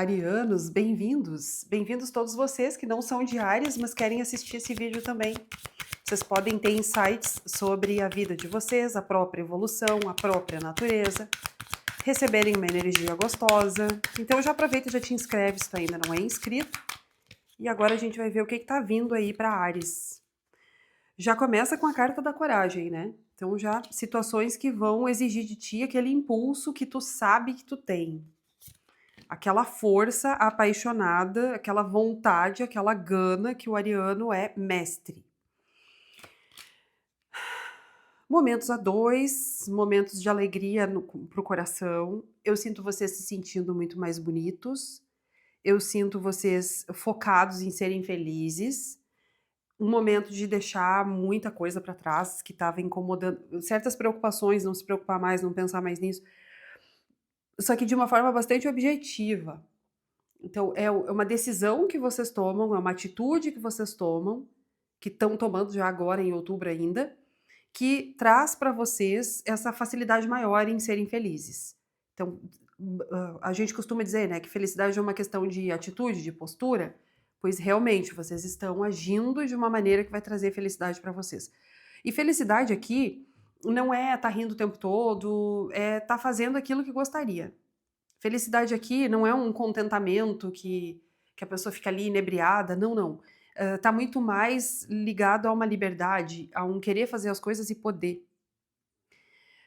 Arianos, bem-vindos! Bem-vindos todos vocês que não são de Áries, mas querem assistir esse vídeo também. Vocês podem ter insights sobre a vida de vocês, a própria evolução, a própria natureza, receberem uma energia gostosa. Então já aproveita e já te inscreve se tu ainda não é inscrito. E agora a gente vai ver o que tá vindo aí para Áries. Já começa com a carta da coragem, né? Então já situações que vão exigir de ti aquele impulso que tu sabe que tu tem. Aquela força apaixonada, aquela vontade, aquela gana que o ariano é mestre. Momentos a dois, momentos de alegria pro coração. Eu sinto vocês se sentindo muito mais bonitos. Eu sinto vocês focados em serem felizes. Um momento de deixar muita coisa para trás que estava incomodando, certas preocupações, não se preocupar mais, não pensar mais nisso. Só que de uma forma bastante objetiva. Então, é uma decisão que vocês tomam, é uma atitude que vocês tomam, que estão tomando já agora em outubro ainda, que traz para vocês essa facilidade maior em serem felizes. Então, a gente costuma dizer, né, que felicidade é uma questão de atitude, de postura, pois realmente vocês estão agindo de uma maneira que vai trazer felicidade para vocês. E felicidade aqui não é estar rindo o tempo todo, é estar fazendo aquilo que gostaria. Felicidade aqui não é um contentamento que a pessoa fica ali inebriada, não, não. Tá muito mais ligado a uma liberdade, a um querer fazer as coisas e poder.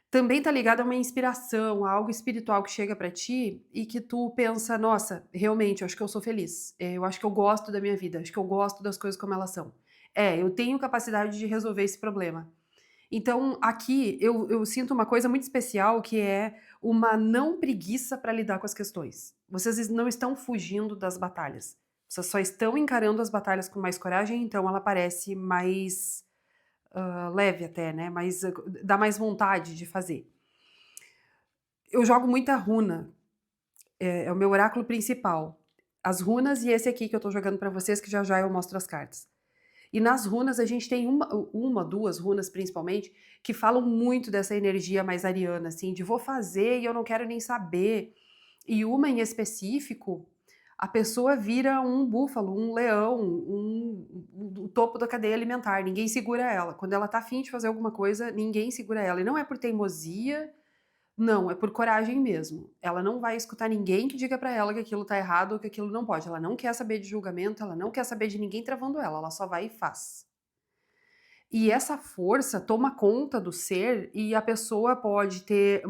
Também tá ligado a uma inspiração, a algo espiritual que chega pra ti e que tu pensa: "Nossa, realmente, eu acho que eu sou feliz. Eu acho que eu gosto da minha vida, acho que eu gosto das coisas como elas são. É, eu tenho capacidade de resolver esse problema". Então, aqui eu sinto uma coisa muito especial que é uma não preguiça para lidar com as questões. Vocês não estão fugindo das batalhas. Vocês só estão encarando as batalhas com mais coragem, então ela parece mais leve até, né? Mais, dá mais vontade de fazer. Eu jogo muita runa, é o meu oráculo principal. As runas e esse aqui que eu tô jogando para vocês, que já já eu mostro as cartas. E nas runas a gente tem duas runas principalmente, que falam muito dessa energia mais ariana, assim, de vou fazer e eu não quero nem saber. E uma em específico, a pessoa vira um búfalo, um leão, o topo da cadeia alimentar, ninguém segura ela. Quando ela tá afim de fazer alguma coisa, ninguém segura ela. E não é por teimosia, não, é por coragem mesmo. Ela não vai escutar ninguém que diga pra ela que aquilo tá errado ou que aquilo não pode. Ela não quer saber de julgamento, ela não quer saber de ninguém travando ela só vai e faz. E essa força toma conta do ser e a pessoa pode ter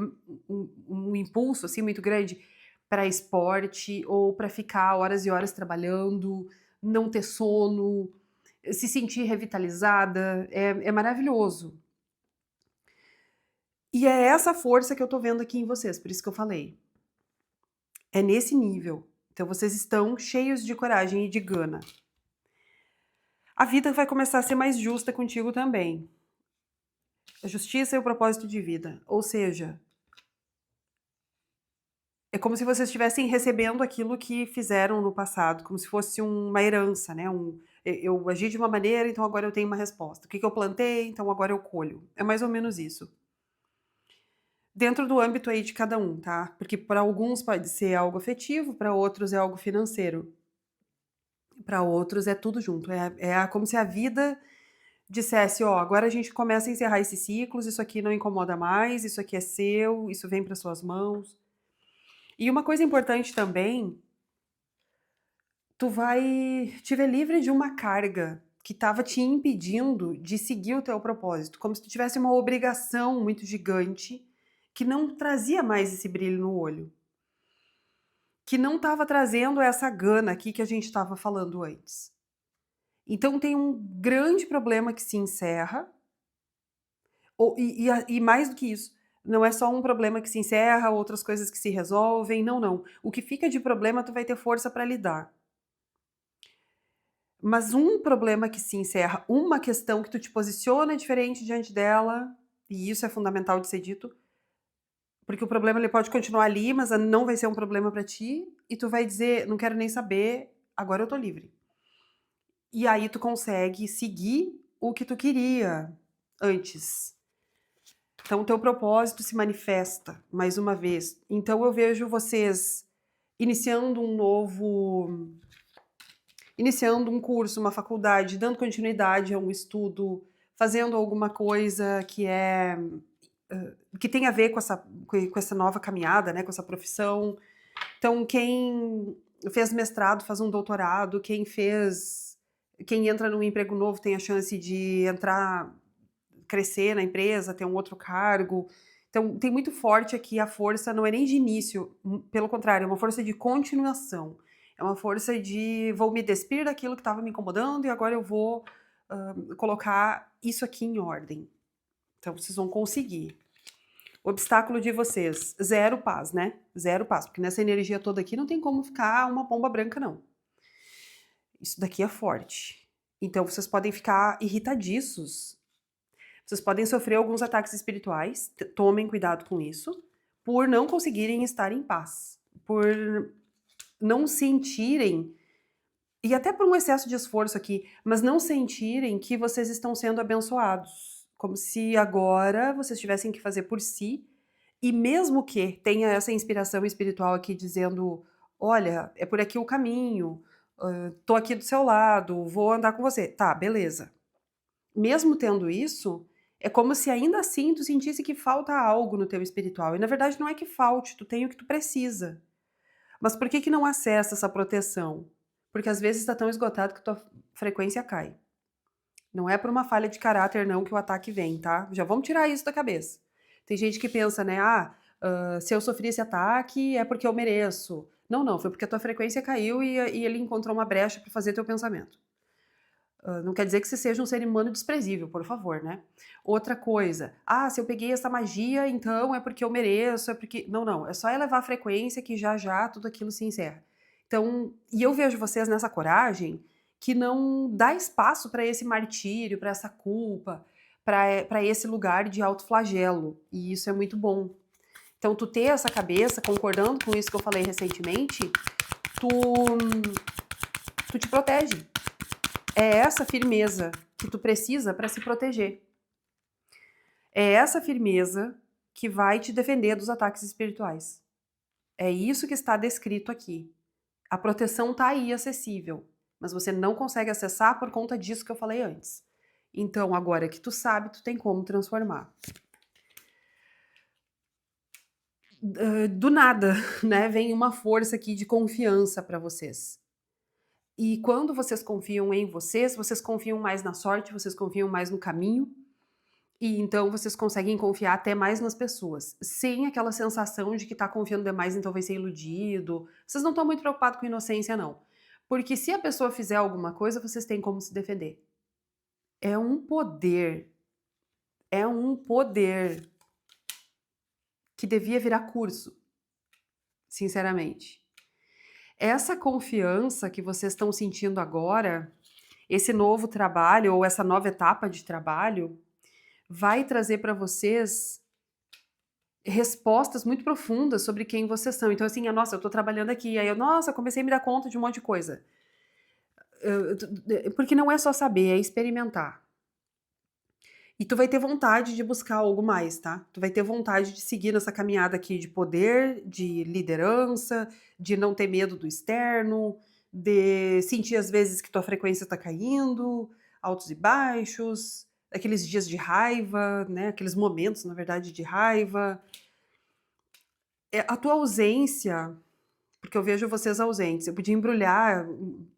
um impulso, assim, muito grande para esporte ou para ficar horas e horas trabalhando, não ter sono, se sentir revitalizada, é maravilhoso. E é essa força que eu tô vendo aqui em vocês, por isso que eu falei. É nesse nível. Então vocês estão cheios de coragem e de gana. A vida vai começar a ser mais justa contigo também. A justiça e o propósito de vida. Ou seja, é como se vocês estivessem recebendo aquilo que fizeram no passado, como se fosse uma herança, né? Eu agi de uma maneira, então agora eu tenho uma resposta. O que eu plantei, então agora eu colho. É mais ou menos isso. Dentro do âmbito aí de cada um, tá? Porque para alguns pode ser algo afetivo, para outros é algo financeiro. Para outros é tudo junto. É como se a vida dissesse: ó, agora a gente começa a encerrar esses ciclos, isso aqui não incomoda mais, isso aqui é seu, isso vem para suas mãos. E uma coisa importante também, tu vai te ver livre de uma carga que estava te impedindo de seguir o teu propósito, como se tu tivesse uma obrigação muito gigante que não trazia mais esse brilho no olho, que não estava trazendo essa gana aqui que a gente estava falando antes. Então tem um grande problema que se encerra, e mais do que isso, não é só um problema que se encerra, outras coisas que se resolvem, não, não. O que fica de problema tu vai ter força para lidar. Mas um problema que se encerra, uma questão que tu te posiciona diferente diante dela, e isso é fundamental de ser dito, porque o problema ele pode continuar ali, mas não vai ser um problema pra ti, e tu vai dizer: "Não quero nem saber, agora eu tô livre". E aí tu consegue seguir o que tu queria antes. Então o teu propósito se manifesta mais uma vez. Então eu vejo vocês iniciando um novo iniciando um curso, uma faculdade, dando continuidade a um estudo, fazendo alguma coisa que tem a ver com essa nova caminhada, né, com essa profissão. Então, quem fez mestrado faz um doutorado, quem entra num emprego novo tem a chance de entrar, crescer na empresa, ter um outro cargo. Então, tem muito forte aqui a força, não é nem de início, pelo contrário, é uma força de continuação. É uma força de vou me despir daquilo que estava me incomodando e agora eu vou colocar isso aqui em ordem. Então, vocês vão conseguir. O obstáculo de vocês, zero paz, né? Zero paz, porque nessa energia toda aqui não tem como ficar uma pomba branca, não. Isso daqui é forte. Então, vocês podem ficar irritadiços. Vocês podem sofrer alguns ataques espirituais, tomem cuidado com isso, por não conseguirem estar em paz, por não sentirem, e até por um excesso de esforço aqui, mas não sentirem que vocês estão sendo abençoados, como se agora vocês tivessem que fazer por si, e mesmo que tenha essa inspiração espiritual aqui dizendo, olha, é por aqui o caminho, tô aqui do seu lado, vou andar com você. Tá, beleza. Mesmo tendo isso, é como se ainda assim tu sentisse que falta algo no teu espiritual. E na verdade não é que falte, tu tem o que tu precisa. Mas por que que não acessa essa proteção? Porque às vezes está tão esgotado que tua frequência cai. Não é por uma falha de caráter não que o ataque vem, tá? Já vamos tirar isso da cabeça. Tem gente que pensa, né, se eu sofri esse ataque é porque eu mereço. Não, não, foi porque a tua frequência caiu e ele encontrou uma brecha para fazer teu pensamento. Não quer dizer que você seja um ser humano desprezível, por favor, né? Outra coisa, se eu peguei essa magia, então é porque eu mereço, é porque... Não, não, é só elevar a frequência que já já tudo aquilo se encerra. Então, e eu vejo vocês nessa coragem que não dá espaço para esse martírio, para essa culpa, para esse lugar de autoflagelo, e isso é muito bom. Então, tu ter essa cabeça, concordando com isso que eu falei recentemente, tu te protege. É essa firmeza que tu precisa para se proteger. É essa firmeza que vai te defender dos ataques espirituais. É isso que está descrito aqui. A proteção está aí acessível, mas você não consegue acessar por conta disso que eu falei antes. Então, agora que tu sabe, tu tem como transformar. Do nada, né, vem uma força aqui de confiança para vocês. E quando vocês confiam em vocês confiam mais na sorte, vocês confiam mais no caminho, e então vocês conseguem confiar até mais nas pessoas, sem aquela sensação de que tá confiando demais, então vai ser iludido. Vocês não estão muito preocupados com inocência, não. Porque se a pessoa fizer alguma coisa, vocês têm como se defender. É um poder que devia virar curso, sinceramente. Essa confiança que vocês estão sentindo agora, esse novo trabalho ou essa nova etapa de trabalho, vai trazer para vocês respostas muito profundas sobre quem vocês são. Então, assim, nossa, eu tô trabalhando aqui, aí eu comecei a me dar conta de um monte de coisa. Porque não é só saber, é experimentar. E tu vai ter vontade de buscar algo mais, tá? Tu vai ter vontade de seguir nessa caminhada aqui de poder, de liderança, de não ter medo do externo, de sentir às vezes que tua frequência tá caindo, altos e baixos, aqueles dias de raiva, né? Aqueles momentos, na verdade, de raiva. A tua ausência, porque eu vejo vocês ausentes, eu podia embrulhar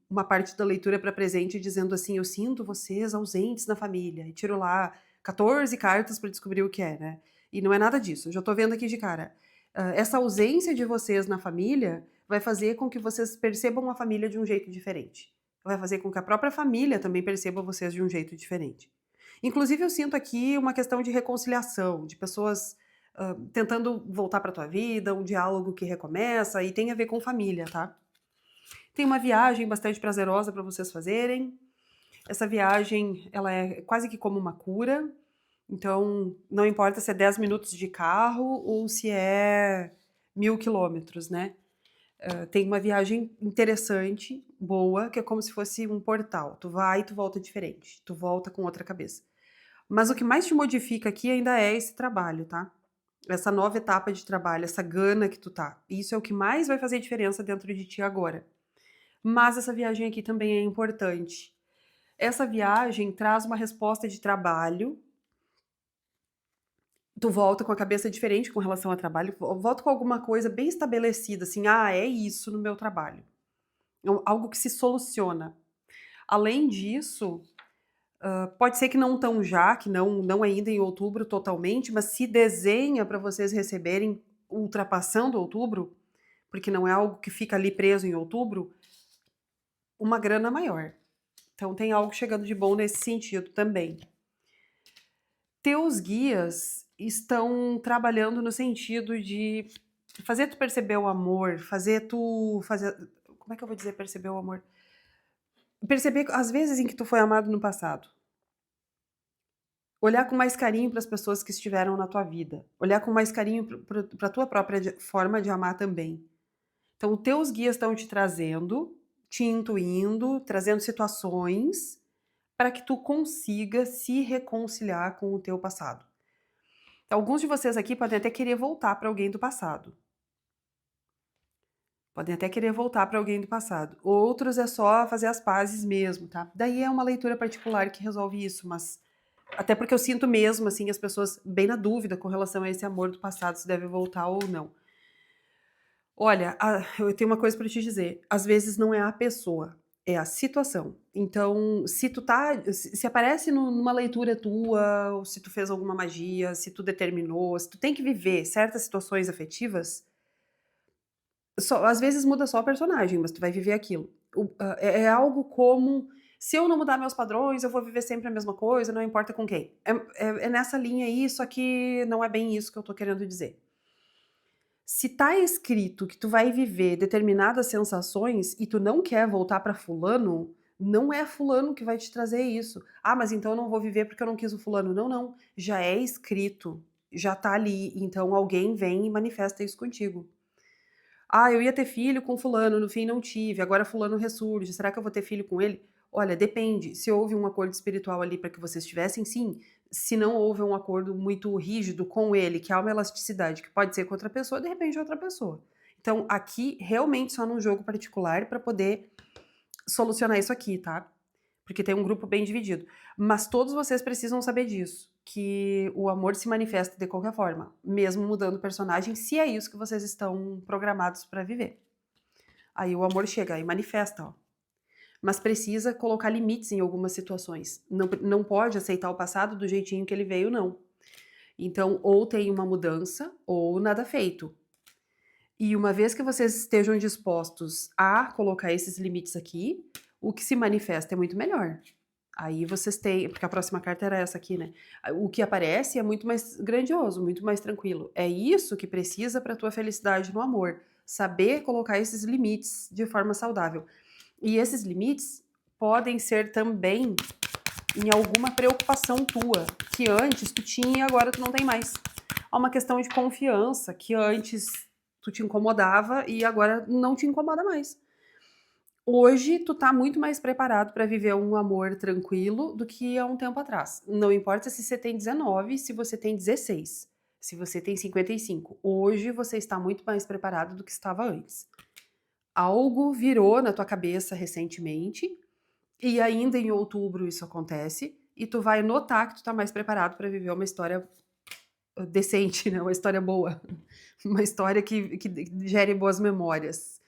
uma parte da leitura para presente dizendo assim, eu sinto vocês ausentes na família, e tiro lá 14 cartas para descobrir o que é, né? E não é nada disso, eu já tô vendo aqui de cara. Essa ausência de vocês na família vai fazer com que vocês percebam a família de um jeito diferente. Vai fazer com que a própria família também perceba vocês de um jeito diferente. Inclusive, eu sinto aqui uma questão de reconciliação, de pessoas tentando voltar para tua vida, um diálogo que recomeça, e tem a ver com família, tá? Tem uma viagem bastante prazerosa para vocês fazerem. Essa viagem, ela é quase que como uma cura. Então, não importa se é 10 minutos de carro ou se é 1000 quilômetros, né? Tem uma viagem interessante, boa, que é como se fosse um portal. Tu vai e tu volta diferente. Tu volta com outra cabeça. Mas o que mais te modifica aqui ainda é esse trabalho, tá? essa nova etapa de trabalho, essa gana que tu tá. Isso é o que mais vai fazer diferença dentro de ti agora. Mas essa viagem aqui também é importante. Essa viagem traz uma resposta de trabalho. Tu volta com a cabeça diferente com relação ao trabalho, volta com alguma coisa bem estabelecida, assim, ah, é isso no meu trabalho. Algo que se soluciona. Além disso, pode ser que não tão já, que não ainda em outubro totalmente, mas se desenha para vocês receberem ultrapassando outubro, porque não é algo que fica ali preso em outubro, uma grana maior. Então tem algo chegando de bom nesse sentido também. Teus guias estão trabalhando no sentido de fazer tu perceber o amor, como é que eu vou dizer perceber o amor? Perceber as vezes em que tu foi amado no passado. Olhar com mais carinho para as pessoas que estiveram na tua vida. Olhar com mais carinho para a tua própria forma de amar também. Então, os teus guias estão te trazendo, te intuindo, trazendo situações para que tu consiga se reconciliar com o teu passado. Alguns de vocês aqui podem até querer voltar para alguém do passado. Podem até querer voltar para alguém do passado. Outros é só fazer as pazes mesmo, tá? Daí é uma leitura particular que resolve isso, mas até porque eu sinto mesmo, assim, as pessoas bem na dúvida com relação a esse amor do passado, se deve voltar ou não. Olha, eu tenho uma coisa para te dizer. Às vezes não é a pessoa, é a situação. Então, se tu tá, se aparece numa leitura tua, ou se tu fez alguma magia, se tu determinou, se tu tem que viver certas situações afetivas, às vezes muda só o personagem, mas tu vai viver aquilo. É algo como, se eu não mudar meus padrões, eu vou viver sempre a mesma coisa, não importa com quem. É nessa linha aí, só que não é bem isso que eu tô querendo dizer. Se tá escrito que tu vai viver determinadas sensações e tu não quer voltar pra fulano, não é fulano que vai te trazer isso. Ah, mas então eu não vou viver porque eu não quis o fulano. Não, não. Já é escrito, já tá ali. Então alguém vem e manifesta isso contigo. Ah, eu ia ter filho com fulano, no fim não tive, agora fulano ressurge, será que eu vou ter filho com ele? Olha, depende, se houve um acordo espiritual ali para que vocês tivessem, sim. Se não houve um acordo muito rígido com ele, que há uma elasticidade que pode ser com outra pessoa, de repente é outra pessoa. Então, aqui, realmente só num jogo particular para poder solucionar isso aqui, tá? Porque tem um grupo bem dividido. Mas todos vocês precisam saber disso, que o amor se manifesta de qualquer forma, mesmo mudando o personagem, se é isso que vocês estão programados para viver. Aí o amor chega e manifesta, ó. Mas precisa colocar limites em algumas situações. Não pode aceitar o passado do jeitinho que ele veio, não. Então, ou tem uma mudança, ou nada feito. E uma vez que vocês estejam dispostos a colocar esses limites aqui, o que se manifesta é muito melhor. Aí vocês têm, porque a próxima carta era essa aqui, né? O que aparece é muito mais grandioso, muito mais tranquilo. É isso que precisa para tua felicidade no amor, saber colocar esses limites de forma saudável. E esses limites podem ser também em alguma preocupação tua, que antes tu tinha e agora tu não tem mais. É uma questão de confiança, que antes tu te incomodava e agora não te incomoda mais. Hoje tu tá muito mais preparado para viver um amor tranquilo do que há um tempo atrás. Não importa se você tem 19, se você tem 16, se você tem 55. Hoje você está muito mais preparado do que estava antes. Algo virou na tua cabeça recentemente e ainda em outubro isso acontece e tu vai notar que tu tá mais preparado para viver uma história decente, né? Uma história boa, uma história que gere boas memórias.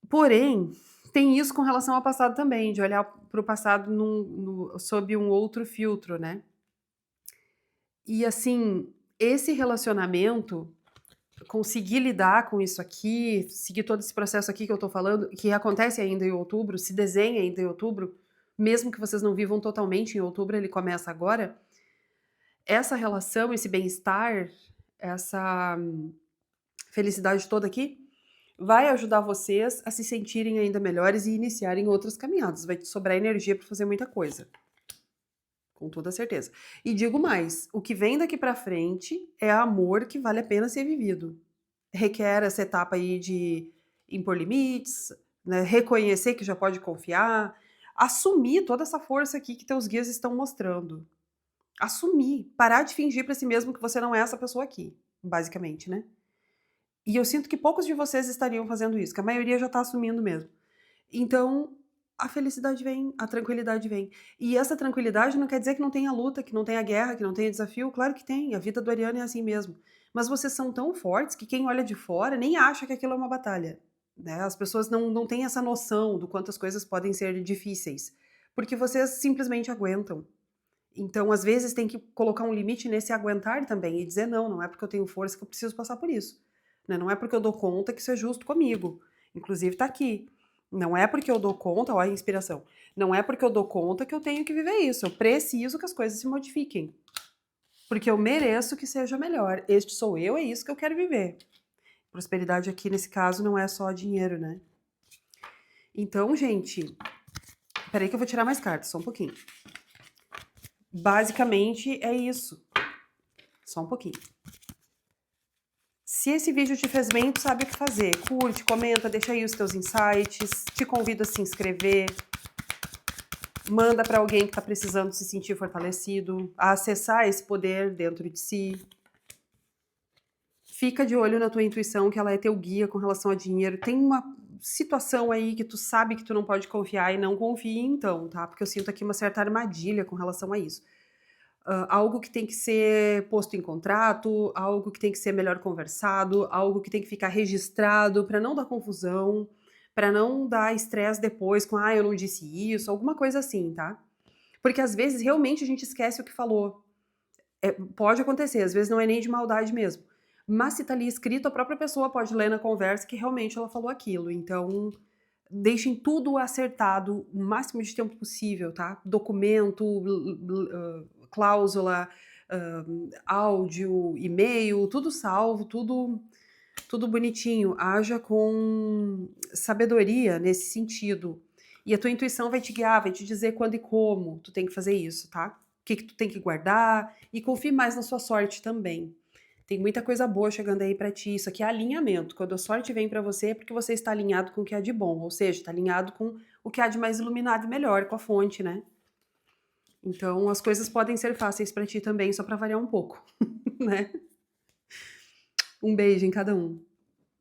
Porém, tem isso com relação ao passado também, de olhar para o passado sob um outro filtro, né? E assim, esse relacionamento, conseguir lidar com isso aqui, seguir todo esse processo aqui que eu tô falando, que acontece ainda em outubro, se desenha ainda em outubro, mesmo que vocês não vivam totalmente em outubro, ele começa agora. Essa relação, esse bem-estar, essa felicidade toda aqui, vai ajudar vocês a se sentirem ainda melhores e iniciarem outras caminhadas. Vai te sobrar energia para fazer muita coisa. Com toda certeza. E digo mais, o que vem daqui para frente é amor que vale a pena ser vivido. Requer essa etapa aí de impor limites, né, reconhecer que já pode confiar, assumir toda essa força aqui que teus guias estão mostrando. Assumir, parar de fingir pra si mesmo que você não é essa pessoa aqui, basicamente, né. E eu sinto que poucos de vocês estariam fazendo isso, que a maioria já tá assumindo mesmo. Então, a felicidade vem, a tranquilidade vem. E essa tranquilidade não quer dizer que não tenha luta, que não tenha guerra, que não tenha desafio, claro que tem, a vida do ariano é assim mesmo. Mas vocês são tão fortes que quem olha de fora nem acha que aquilo é uma batalha, né. As pessoas não têm essa noção do quanto as coisas podem ser difíceis, porque vocês simplesmente aguentam. Então, às vezes, tem que colocar um limite nesse aguentar também e dizer: "Não, não é porque eu tenho força que eu preciso passar por isso", né, não é porque eu dou conta que isso é justo comigo. Inclusive tá aqui. Não é porque eu dou conta, ó a inspiração, não é porque eu dou conta que eu tenho que viver isso, eu preciso que as coisas se modifiquem, porque eu mereço que seja melhor. Este sou eu, é isso que eu quero viver. Prosperidade aqui nesse caso não é só dinheiro, né. Então, gente, espera aí que eu vou tirar mais cartas, só um pouquinho. Basicamente é isso. Só um pouquinho. Se esse vídeo te fez bem, tu sabe o que fazer. Curte, comenta, deixa aí os teus insights. Te convido a se inscrever. Manda para alguém que está precisando se sentir fortalecido, a acessar esse poder dentro de si. Fica de olho na tua intuição, que ela é teu guia com relação a dinheiro. Tem uma situação aí que tu sabe que tu não pode confiar e não confie então, tá? Porque eu sinto aqui uma certa armadilha com relação a isso. Algo que tem que ser posto em contrato, algo que tem que ser melhor conversado, algo que tem que ficar registrado para não dar confusão, para não dar estresse depois com: "Ah, eu não disse isso", alguma coisa assim, tá. Porque às vezes realmente a gente esquece o que falou. Pode acontecer, às vezes não é nem de maldade mesmo. Mas se tá ali escrito, a própria pessoa pode ler na conversa que realmente ela falou aquilo. Então, deixem tudo acertado o máximo de tempo possível, tá? Documento, cláusula, áudio, e-mail, tudo salvo, tudo bonitinho. Haja com sabedoria nesse sentido. E a tua intuição vai te guiar, vai te dizer quando e como tu tem que fazer isso, tá? O que que tu tem que guardar e confie mais na sua sorte também. Tem muita coisa boa chegando aí pra ti, isso aqui é alinhamento, quando a sorte vem pra você é porque você está alinhado com o que há de bom, ou seja, está alinhado com o que há de mais iluminado e melhor, com a fonte, né. Então as coisas podem ser fáceis pra ti também, só pra variar um pouco, né. Um beijo em cada um.